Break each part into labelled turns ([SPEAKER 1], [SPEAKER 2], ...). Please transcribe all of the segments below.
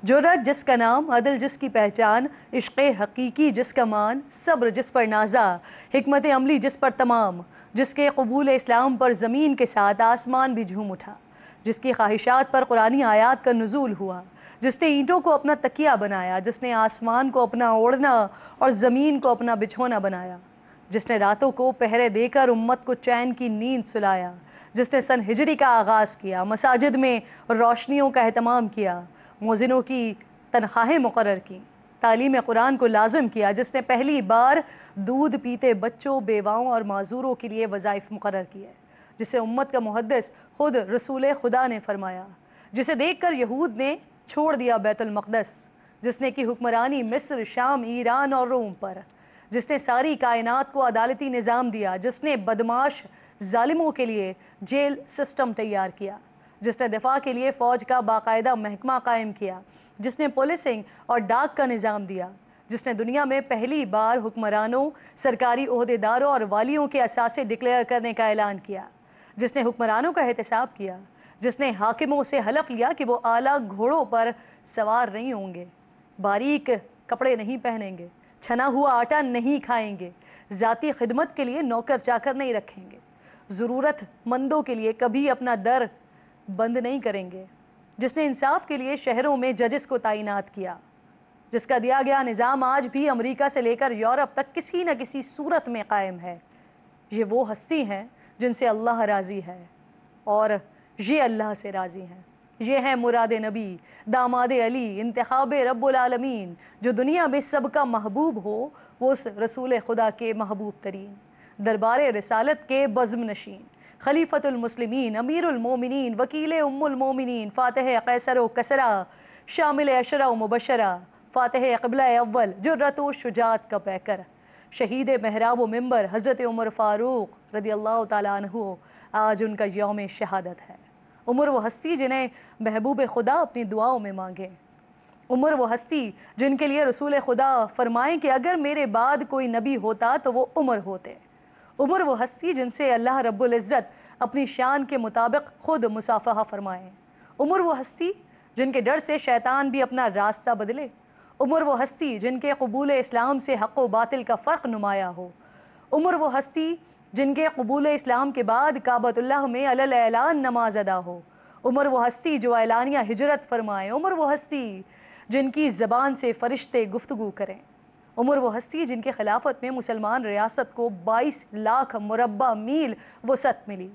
[SPEAKER 1] جرأت جس کا نام، عدل جس کی پہچان، عشق حقیقی جس کا مان، صبر جس پر نازا، حکمت عملی جس پر تمام، جس کے قبول اسلام پر زمین کے ساتھ آسمان بھی جھوم اٹھا، جس کی خواہشات پر قرآنی آیات کا نزول ہوا، جس نے اینٹوں کو اپنا تکیہ بنایا، جس نے آسمان کو اپنا اوڑھنا اور زمین کو اپنا بچھونا بنایا، جس نے راتوں کو پہرے دے کر امت کو چین کی نیند سلایا، جس نے سن ہجری کا آغاز کیا، مساجد میں روشنیوں کا اہتمام کیا، مؤذنوں کی تنخواہیں مقرر کی، تعلیم قرآن کو لازم کیا، جس نے پہلی بار دودھ پیتے بچوں، بیواؤں اور معذوروں کے لیے وظائف مقرر کیے، جسے امت کا محدث خود رسول خدا نے فرمایا، جسے دیکھ کر یہود نے چھوڑ دیا بیت المقدس، جس نے کی حکمرانی مصر، شام، ایران اور روم پر، جس نے ساری کائنات کو عدالتی نظام دیا، جس نے بدمعاش ظالموں کے لیے جیل سسٹم تیار کیا، جس نے دفاع کے لیے فوج کا باقاعدہ محکمہ قائم کیا، جس نے پولیسنگ اور ڈاک کا نظام دیا، جس نے دنیا میں پہلی بار حکمرانوں، سرکاری عہدیداروں اور والیوں کے اثاثے ڈکلیئر کرنے کا اعلان کیا، جس نے حکمرانوں کا احتساب کیا، جس نے حاکموں سے حلف لیا کہ وہ اعلیٰ گھوڑوں پر سوار نہیں ہوں گے، باریک کپڑے نہیں پہنیں گے، چھنا ہوا آٹا نہیں کھائیں گے، ذاتی خدمت کے لیے نوکر چاکر نہیں رکھیں گے، ضرورت مندوں کے لیے کبھی اپنا در بند نہیں کریں گے، جس نے انصاف کے لیے شہروں میں ججز کو تعینات کیا، جس کا دیا گیا نظام آج بھی امریکہ سے لے کر یورپ تک کسی نہ کسی صورت میں قائم ہے۔ یہ وہ ہستی ہیں جن سے اللہ راضی ہے اور یہ اللہ سے راضی ہیں۔ یہ ہیں مراد نبی، داماد علی، انتخاب رب العالمین، جو دنیا میں سب کا محبوب ہو، وہ اس رسول خدا کے محبوب ترین، دربار رسالت کے بزم نشین، خلیفۃ المسلمین، امیر المومنین، وکیل ام المومنین، فاتح قیصر و کسرا، شامل اشرا و مبشرہ، فاتح قبلہ اول، جرأت و شجاعت کا پیکر، شہید محراب و منبر حضرت عمر فاروق رضی اللہ تعالیٰ عنہ، آج ان کا یوم شہادت ہے۔ عمر وہ ہستی جنہیں محبوب خدا اپنی دعاؤں میں مانگے، عمر وہ ہستی جن کے لیے رسول خدا فرمائیں کہ اگر میرے بعد کوئی نبی ہوتا تو وہ عمر ہوتے، عمر وہ ہستی جن سے اللہ رب العزت اپنی شان کے مطابق خود مصافحہ فرمائیں، عمر وہ ہستی جن کے ڈر سے شیطان بھی اپنا راستہ بدلے، عمر وہ ہستی جن کے قبول اسلام سے حق و باطل کا فرق نمایاں ہو، عمر وہ ہستی جن کے قبول اسلام کے بعد کعبۃ اللہ میں علی اعلان نماز ادا ہو، عمر وہ ہستی جو اعلانیہ ہجرت فرمائیں، عمر وہ ہستی جن کی زبان سے فرشتے گفتگو کریں، عمر وہ ہستی جن کے خلافت میں مسلمان ریاست کو 22 لاکھ مربع میل وسعت ملی۔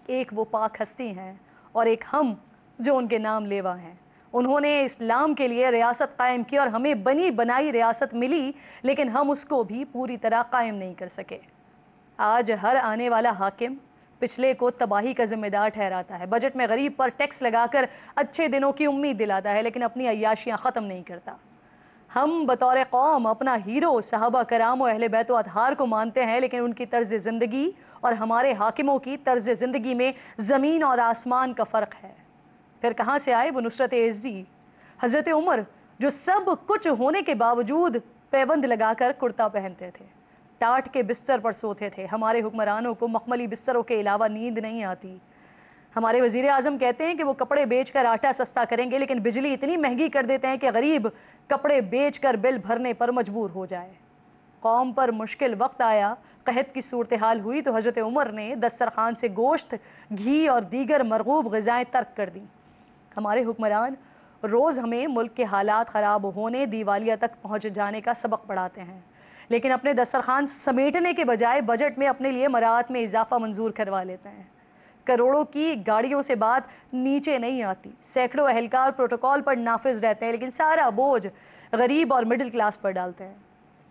[SPEAKER 1] ایک وہ پاک ہستی ہیں اور ایک ہم جو ان کے نام لیوا ہیں۔ انہوں نے اسلام کے لیے ریاست قائم کی اور ہمیں بنی بنائی ریاست ملی، لیکن ہم اس کو بھی پوری طرح قائم نہیں کر سکے۔ آج ہر آنے والا حاکم پچھلے کو تباہی کا ذمہ دار ٹھہراتا ہے، بجٹ میں غریب پر ٹیکس لگا کر اچھے دنوں کی امید دلاتا ہے، لیکن اپنی عیاشیاں ختم نہیں کرتا۔ ہم بطور قوم اپنا ہیرو صحابہ کرام و اہل بیت و اطہار کو مانتے ہیں، لیکن ان کی طرز زندگی اور ہمارے حاکموں کی طرز زندگی میں زمین اور آسمان کا فرق ہے۔ پھر کہاں سے آئے وہ نصرت عزی؟ حضرت عمر جو سب کچھ ہونے کے باوجود پیوند لگا کر کرتا پہنتے تھے، ٹاٹ کے بستر پر سوتے تھے۔ ہمارے حکمرانوں کو مخملی بستروں کے علاوہ نیند نہیں آتی۔ ہمارے وزیر اعظم کہتے ہیں کہ وہ کپڑے بیچ کر آٹا سستا کریں گے، لیکن بجلی اتنی مہنگی کر دیتے ہیں کہ غریب کپڑے بیچ کر بل بھرنے پر مجبور ہو جائے۔ قوم پر مشکل وقت آیا، قحط کی صورتحال ہوئی تو حضرت عمر نے دسترخوان سے گوشت، گھی اور دیگر مرغوب غذائیں ترک کر دیں۔ ہمارے حکمران روز ہمیں ملک کے حالات خراب ہونے، دیوالیہ تک پہنچ جانے کا سبق پڑھاتے ہیں، لیکن اپنے دسترخوان سمیٹنے کے بجائے بجٹ میں اپنے لیے مراعات میں اضافہ منظور کروا لیتے ہیں۔ کروڑوں کی گاڑیوں سے بات نیچے نہیں آتی، سینکڑوں اہلکار پروٹوکول پر نافذ رہتے ہیں، لیکن سارا بوجھ غریب اور مڈل کلاس پر ڈالتے ہیں۔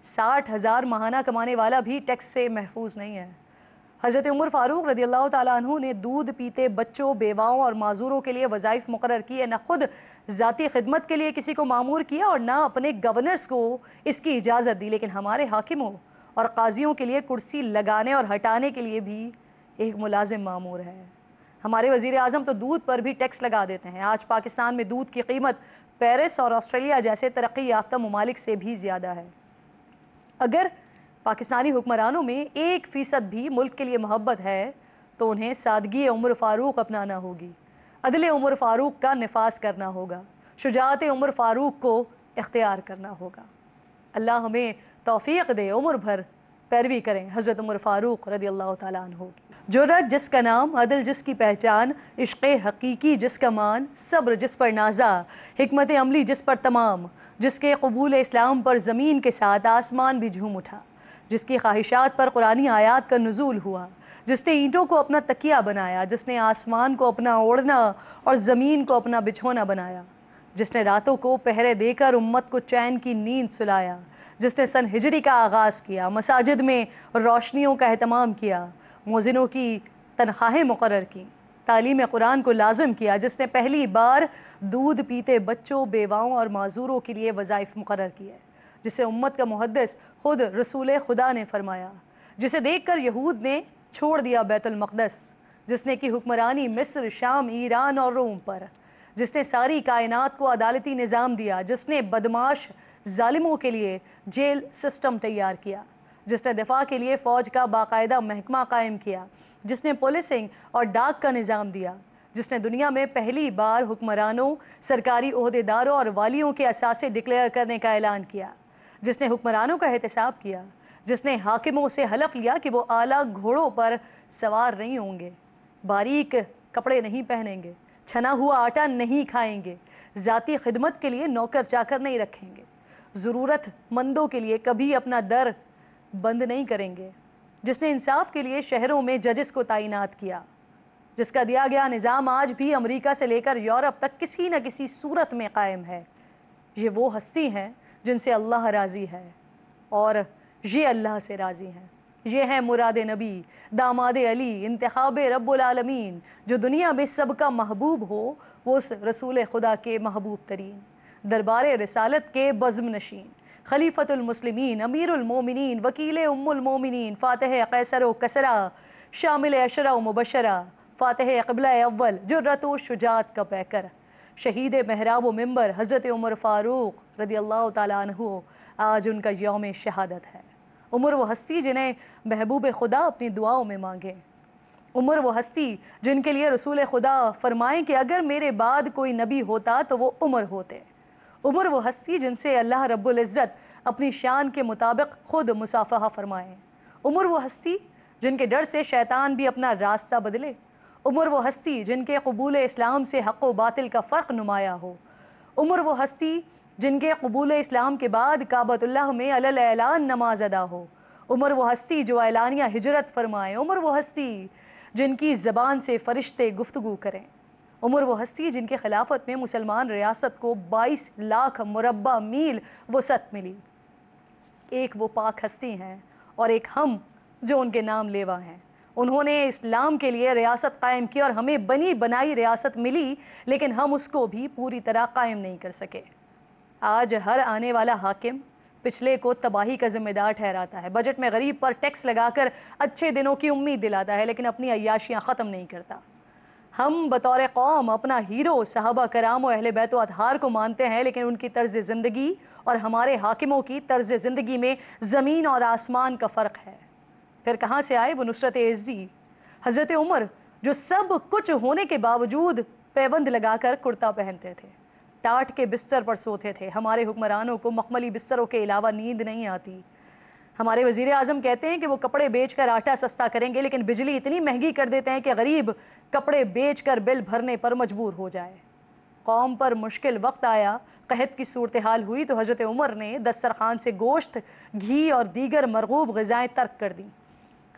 [SPEAKER 1] 60,000 ماہانہ کمانے والا بھی ٹیکس سے محفوظ نہیں ہے۔ حضرت عمر فاروق رضی اللہ تعالیٰ عنہ نے دودھ پیتے بچوں، بیواؤں اور معذوروں کے لیے وظائف مقرر کیے، نہ خود ذاتی خدمت کے لیے کسی کو مامور کیا اور نہ اپنے گورنرز کو اس کی اجازت دی، لیکن ہمارے حاکموں اور قاضیوں کے لیے کرسی لگانے اور ہٹانے کے لیے بھی ایک ملازم مامور ہے۔ ہمارے وزیر اعظم تو دودھ پر بھی ٹیکس لگا دیتے ہیں۔ آج پاکستان میں دودھ کی قیمت پیرس اور آسٹریلیا جیسے ترقی یافتہ ممالک سے بھی زیادہ ہے۔ اگر پاکستانی حکمرانوں میں 1% بھی ملک کے لیے محبت ہے تو انہیں سادگی عمر فاروق اپنانا ہوگی، عدل عمر فاروق کا نفاذ کرنا ہوگا، شجاعت عمر فاروق کو اختیار کرنا ہوگا۔ اللہ ہمیں توفیق دے عمر بھر پیروی کریں حضرت عمر فاروق رضی اللہ تعالیٰ عنہ کی۔ جرأت جس کا نام، عدل جس کی پہچان، عشق حقیقی جس کا مان، صبر جس پر نازا، حکمت عملی جس پر تمام، جس کے قبول اسلام پر زمین کے ساتھ آسمان بھی جھوم اٹھا، جس کی خواہشات پر قرآنی آیات کا نزول ہوا، جس نے اینٹوں کو اپنا تکیہ بنایا، جس نے آسمان کو اپنا اوڑھنا اور زمین کو اپنا بچھونا بنایا، جس نے راتوں کو پہرے دے کر امت کو چین کی نیند سلایا، جس نے سن ہجری کا آغاز کیا، مساجد میں روشنیوں کا اہتمام کیا، مؤذنوں کی تنخواہیں مقرر کی، تعلیم قرآن کو لازم کیا، جس نے پہلی بار دودھ پیتے بچوں، بیواؤں اور معذوروں کے لیے وظائف مقرر کیے، جسے امت کا محدث خود رسول خدا نے فرمایا، جسے دیکھ کر یہود نے چھوڑ دیا بیت المقدس، جس نے کی حکمرانی مصر، شام، ایران اور روم پر، جس نے ساری کائنات کو عدالتی نظام دیا، جس نے بدمعاش ظالموں کے لیے جیل سسٹم تیار کیا، جس نے دفاع کے لیے فوج کا باقاعدہ محکمہ قائم کیا، جس نے پولیسنگ اور ڈاک کا نظام دیا، جس نے دنیا میں پہلی بار حکمرانوں، سرکاری عہدیداروں اور والیوں کے اثاثے ڈکلیئر کرنے کا اعلان کیا، جس نے حکمرانوں کا احتساب کیا، جس نے حاکموں سے حلف لیا کہ وہ اعلیٰ گھوڑوں پر سوار نہیں ہوں گے، باریک کپڑے نہیں پہنیں گے، چھنا ہوا آٹا نہیں کھائیں گے، ذاتی خدمت کے لیے نوکر چاکر نہیں رکھیں گے، ضرورت مندوں کے لیے کبھی اپنا در بند نہیں کریں گے، جس نے انصاف کے لیے شہروں میں ججز کو تعینات کیا، جس کا دیا گیا نظام آج بھی امریکہ سے لے کر یورپ تک کسی نہ کسی صورت میں قائم ہے۔ یہ وہ ہستی ہیں جن سے اللہ راضی ہے اور یہ اللہ سے راضی ہیں۔ یہ ہیں مراد نبی، داماد علی، انتخاب رب العالمین، جو دنیا میں سب کا محبوب ہو، وہ اس رسول خدا کے محبوب ترین، دربار رسالت کے بزم نشین، خلیفۃ المسلمین، امیر المومنین، وکیل ام المومنین، فاتح قیصر و کسرا، شامل اشرا و مبشرہ، فاتح قبلہ اول، جرأت و شجاعت کا پیکر، شہید محراب و منبر حضرت عمر فاروق رضی اللہ تعالیٰ عنہ، آج ان کا یوم شہادت ہے۔ عمر وہ ہستی جنہیں محبوب خدا اپنی دعاؤں میں مانگے، عمر وہ ہستی جن کے لیے رسول خدا فرمائیں کہ اگر میرے بعد کوئی نبی ہوتا تو وہ عمر ہوتے، عمر وہ ہستی جن سے اللہ رب العزت اپنی شان کے مطابق خود مصافحہ فرمائیں، عمر وہ ہستی جن کے ڈر سے شیطان بھی اپنا راستہ بدلے، عمر وہ ہستی جن کے قبول اسلام سے حق و باطل کا فرق نمایاں ہو، عمر وہ ہستی جن کے قبول اسلام کے بعد کعبۃ اللہ میں علی اعلان نماز ادا ہو، عمر وہ ہستی جو اعلانیہ ہجرت فرمائے، عمر وہ ہستی جن کی زبان سے فرشتے گفتگو کریں، عمر وہ ہستی جن کے خلافت میں مسلمان ریاست کو 22 لاکھ مربع میل وسعت ملی۔ ایک وہ پاک ہستی ہیں اور ایک ہم جو ان کے نام لیوا ہیں۔ انہوں نے اسلام کے لیے ریاست قائم کی اور ہمیں بنی بنائی ریاست ملی، لیکن ہم اس کو بھی پوری طرح قائم نہیں کر سکے۔ آج ہر آنے والا حاکم پچھلے کو تباہی کا ذمہ دار ٹھہراتا ہے، بجٹ میں غریب پر ٹیکس لگا کر اچھے دنوں کی امید دلاتا ہے، لیکن اپنی عیاشیاں ختم نہیں کرتا۔ ہم بطور قوم اپنا ہیرو صحابہ کرام و اہل بیت و اطہار کو مانتے ہیں، لیکن ان کی طرز زندگی اور ہمارے حاکموں کی طرز زندگی میں زمین اور آسمان کا فرق ہے۔ پھر کہاں سے آئے وہ نصرت عزی؟ حضرت عمر جو سب کچھ ہونے کے باوجود پیوند لگا کر کرتا پہنتے تھے، ٹاٹ کے بستر پر سوتے تھے۔ ہمارے حکمرانوں کو مخملی بستروں کے علاوہ نیند نہیں آتی۔ ہمارے وزیر اعظم کہتے ہیں کہ وہ کپڑے بیچ کر آٹا سستا کریں گے، لیکن بجلی اتنی مہنگی کر دیتے ہیں کہ غریب کپڑے بیچ کر بل بھرنے پر مجبور ہو جائے۔ قوم پر مشکل وقت آیا، قحط کی صورتحال ہوئی تو حضرت عمر نے دسترخوان سے گوشت، گھی اور دیگر مرغوب غذائیں ترک کر دیں۔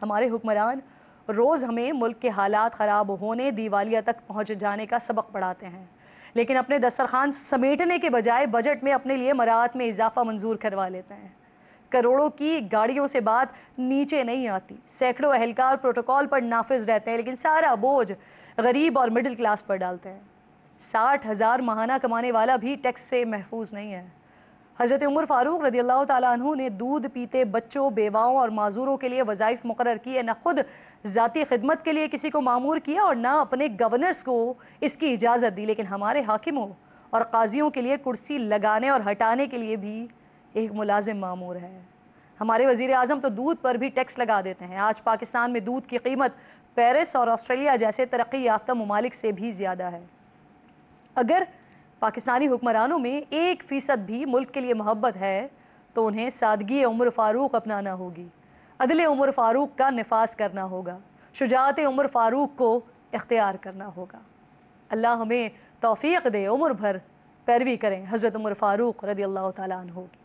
[SPEAKER 1] ہمارے حکمران روز ہمیں ملک کے حالات خراب ہونے، دیوالیہ تک پہنچ جانے کا سبق پڑھاتے ہیں، لیکن اپنے دسترخوان سمیٹنے کے بجائے بجٹ میں اپنے لیے مراعات میں اضافہ منظور کروا لیتے ہیں۔ کروڑوں کی گاڑیوں سے بات نیچے نہیں آتی، سینکڑوں اہلکار پروٹوکول پر نافذ رہتے ہیں، لیکن سارا بوجھ غریب اور مڈل کلاس پر ڈالتے ہیں۔ 60,000 ماہانہ کمانے والا بھی ٹیکس سے محفوظ نہیں ہے۔ حضرت عمر فاروق رضی اللہ تعالیٰ عنہ نے دودھ پیتے بچوں، بیواؤں اور معذوروں کے لیے وظائف مقرر کیے، نہ خود ذاتی خدمت کے لیے کسی کو مامور کیا اور نہ اپنے گورنرز کو اس کی اجازت دی، لیکن ہمارے حاکموں اور قاضیوں کے لیے کرسی لگانے اور ہٹانے کے لیے بھی ایک ملازم مامور ہے۔ ہمارے وزیر اعظم تو دودھ پر بھی ٹیکس لگا دیتے ہیں۔ آج پاکستان میں دودھ کی قیمت پیرس اور آسٹریلیا جیسے ترقی یافتہ ممالک سے بھی زیادہ ہے۔ اگر پاکستانی حکمرانوں میں 1% بھی ملک کے لیے محبت ہے تو انہیں سادگی عمر فاروق اپنانا ہوگی، عدل عمر فاروق کا نفاذ کرنا ہوگا، شجاعت عمر فاروق کو اختیار کرنا ہوگا۔ اللہ ہمیں توفیق دے عمر بھر پیروی کریں حضرت عمر فاروق رضی اللہ تعالیٰ عنہ کی۔